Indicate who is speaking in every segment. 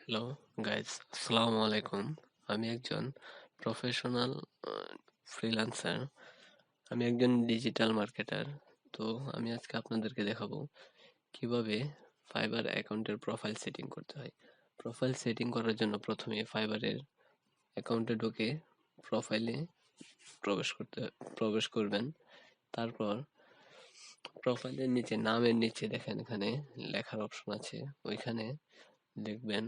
Speaker 1: Hello guys, আসসালামু আলাইকুম। আমি একজন প্রফেশনাল ফ্রিল্যান্সার। আমি একজন ডিজিটাল মার্কেটার। তো আমি আজকে আপনাদেরকে দেখাবো কিভাবে ফাইবার অ্যাকাউন্টের প্রোফাইল সেটিং করতে হয়। প্রোফাইল সেটিং করার জন্য প্রথমে ফাইবারের অ্যাকাউন্টে ঢুকে প্রোফাইলে প্রবেশ করবেন। তারপর প্রোফাইলের নিচে নামের নিচে দেখেন এখানে লেখার অপশন আছে, ওইখানে লিখবেন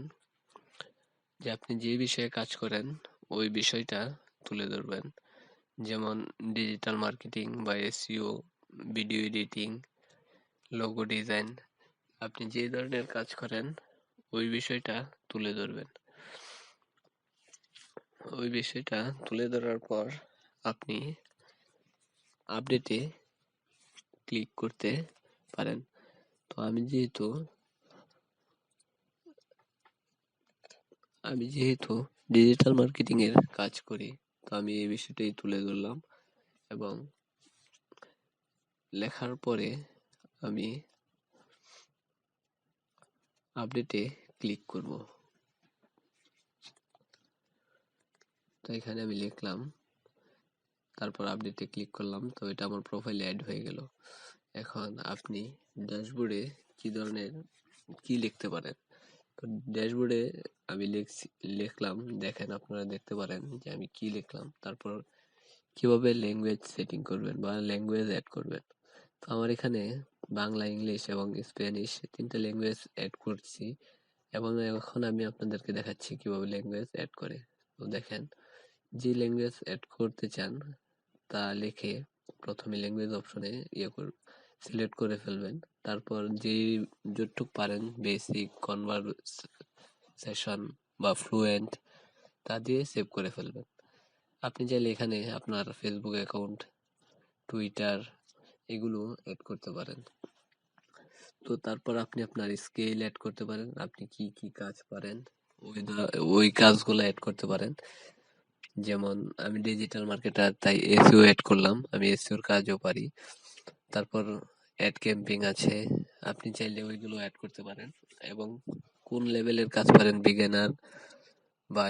Speaker 1: যে আপনি যে বিষয়ে কাজ করেন ওই বিষয়টা তুলে ধরবেন। যেমন ডিজিটাল মার্কেটিং বা SEO, video editing, logo design. আপনি যে ধরনের কাজ করেন ওই বিষয়টা তুলে ধরবেন। ওই বিষয়টা তুলে ধরার পর আপনি আপডেটে ক্লিক করতে পারেন। তো আমি যেহেতু ডিজিটাল মার্কেটিং এর কাজ করি, তো আমি এই বিষয়টাই তুলে ধরলাম এবং লেখার পরে আমি আপডেটে ক্লিক করব। তো এখানে আমি লিখলাম, তারপর আপডেটে ক্লিক করলাম। তো এটা আমার প্রোফাইলে অ্যাড হয়ে গেল। এখন আপনি ড্যাশবোর্ডে কি লিখতে পারেন। তো ড্যাশবোর্ডে আমি লিখলাম, দেখেন আপনারা দেখতে পারেন যে আমি কি লিখলাম। তারপর কিভাবে ল্যাঙ্গুয়েজ সেটিং করবেন বা ল্যাঙ্গুয়েজ অ্যাড করবেন। তো আমার এখানে বাংলা, ইংলিশ এবং স্প্যানিশ 3টা ল্যাঙ্গুয়েজ অ্যাড করছি এবং এখন আমি আপনাদেরকে দেখাচ্ছি কিভাবে ল্যাঙ্গুয়েজ অ্যাড করে। তো দেখেন, যে ল্যাঙ্গুয়েজ অ্যাড করতে চান তা লিখে প্রথমে ল্যাঙ্গুয়েজ অপশনে সিলেক্ট করে ফেলবেন। তারপর যতটুকু পারেন বেসিক, কনভারসেশন বা ফ্লুয়েন্ট তা দিয়ে সেভ করে ফেলবেন। আপনি চাইলে এখানে আপনার ফেসবুক অ্যাকাউন্ট, টুইটার এগুলো অ্যাড করতে পারেন। তো তারপর আপনি আপনার স্কিল অ্যাড করতে পারেন, আপনি কি কি কাজ পারেন ওই কাজগুলো অ্যাড করতে পারেন। যেমন আমি ডিজিটাল মার্কেটার, তাই এসইও অ্যাড করলাম, আমি এসইওর কাজও পারি। তারপর অ্যাড ক্যাম্পিং আছে, আপনি চাইলে ওইগুলো অ্যাড করতে পারেন এবং কোন লেভেলের কাজ পারেন, বিগিনার বা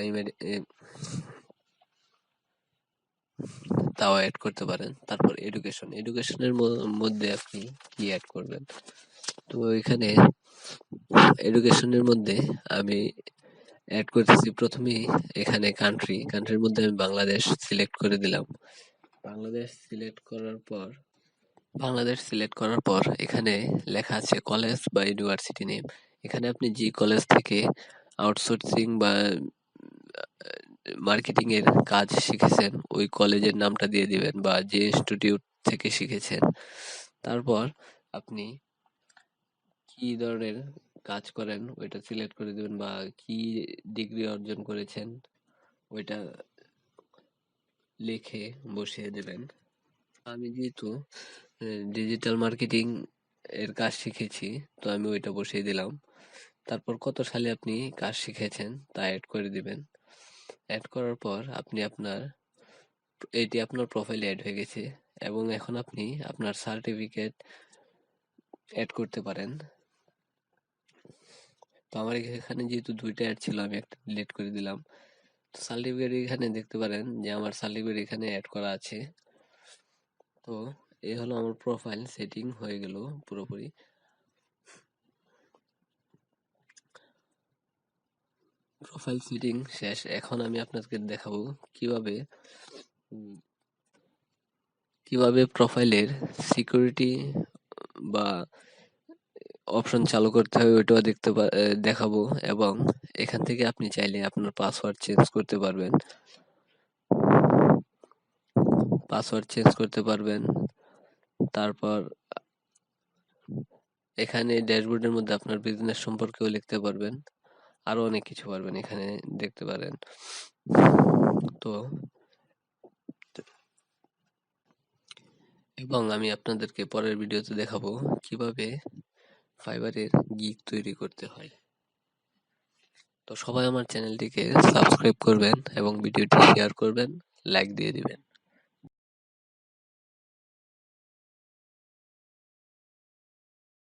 Speaker 1: তাও অ্যাড করতে পারেন। তারপর এডুকেশনের মধ্যে আপনি কি অ্যাড করবেন। তো এখানে এডুকেশনের মধ্যে আমি অ্যাড করতেছি প্রথমেই এখানে কান্ট্রির মধ্যে আমি বাংলাদেশ সিলেক্ট করে দিলাম। বাংলাদেশ সিলেক্ট করার পর এখানে লেখা আছে কলেজ বা ইউনিভার্সিটি নেম। এখানে আপনি যে কলেজ থেকে আউটসোর্সিং বা মার্কেটিং এর কাজ শিখেছেন ওই কলেজের নামটা দিয়ে দিবেন বা যে ইনস্টিটিউট থেকে শিখেছেন। তারপর আপনি কি ধরনের কাজ করেন ওইটা সিলেক্ট করে দিবেন বা কি ডিগ্রি অর্জন করেছেন ওইটা লিখে বসিয়ে দেবেন। আমি যেহেতু ডিজিটাল মার্কেটিং এর কাজ শিখেছি, তো আমি ওইটা বসিয়ে দিলাম। তারপর কত সালে আপনি কাজ শিখেছেন তা অ্যাড করে দিবেন। অ্যাড করার পর এটি আপনার প্রোফাইলে অ্যাড হয়ে গেছে এবং এখন আপনি আপনার সার্টিফিকেট অ্যাড করতে পারেন। তো আমার এখানে যেহেতু 2টা অ্যাড ছিল, আমি একটা ডিলিট করে দিলাম। তো সার্টিফিকেট এখানে দেখতে পারেন যে আমার সার্টিফিকেট এখানে অ্যাড করা আছে। তো এই হলো আমার প্রোফাইল সেটিং হয়ে গেল পুরোপুরি। প্রোফাইল সেটিং শেষ। এখন আমি আপনাদেরকে দেখাবো কিভাবে প্রোফাইলের সিকিউরিটি বা অপশন চালু করতে হয় ওইটাও দেখাবো এবং এখান থেকে আপনি চাইলে আপনার পাসওয়ার্ড চেঞ্জ করতে পারবেন। তারপর এখানে ড্যাশবোর্ডের মধ্যে আপনার বিজনেস সম্পর্কেও লিখতে পারবেন, আরো অনেক কিছু পারবেন এখানে দেখতে পারেন। তো এবং আমি আপনাদেরকে পরের ভিডিওতে দেখাবো কিভাবে ফাইবারের গিগ তৈরি করতে হয়। তো সবাই আমার চ্যানেলটিকে সাবস্ক্রাইব করবেন এবং ভিডিওটি শেয়ার করবেন, লাইক দিয়ে দিবেন।